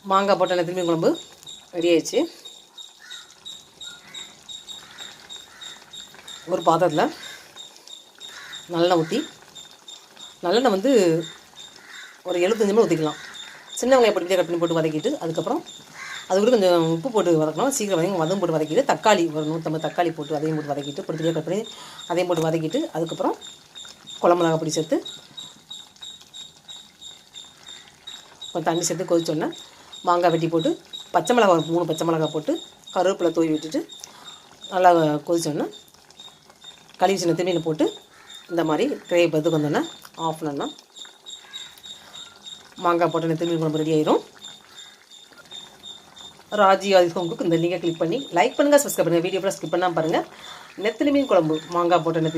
மாங்காய் போட்ட நெத்திலி மீன் குழம்பு ரெடி ஆயிடுச்சு. ஒரு பாத்திரத்தில் நல்லெண்ணெய் ஊற்றி, நல்லெண்ணெய் வந்து ஒரு 75 ml ஊற்றிக்கலாம். சின்ன வெங்காயம் பொடி கட் பண்ணி போட்டு வதக்கிட்டு, அதுக்கப்புறம் அது கூட கொஞ்சம் உப்பு போட்டு வதக்கணும். சீக்கிரம் வதம் போட்டு வதக்கிட்டு, தக்காளி ஒரு 150 தக்காளி போட்டு அதையும் போட்டு வதக்கிட்டு, பொடி கட் பண்ணி அதையும் போட்டு வதக்கிட்டு, அதுக்கப்புறம் குழம்பு மிளகாய் பொடி சேர்த்து கொஞ்சம் தண்ணி சேர்த்து கொதிச்சோன்னே மாங்காய் வெட்டி போட்டு, பச்சை மிளகாய் 3 பச்சை மிளகாய் போட்டு, கருவேப்பிலை தூவி விட்டுட்டு நல்லா கொதிச்சோன்னே கழுவி சின்ன திரும்பியில் போட்டு இந்த மாதிரி கிரேவி பதுக்கு வந்தோன்னே ஆஃப் பண்ணோன்னா மாங்காய் போட்ட நெத்திலி மீன் குழம்பு ரெடி ஆயிரும். ராஜி ஆதி ஹோம்க்கு இந்த லிங்கை கிளிக் பண்ணி லைக் பண்ணுங்கள், சப்ஸ்கிரைப் பண்ணுங்கள். வீடியோ ஸ்கிப் பண்ணாமல் பாருங்கள். நெத்திலி மீன் குழம்பு, மாங்காய் போட்ட நெத்திலி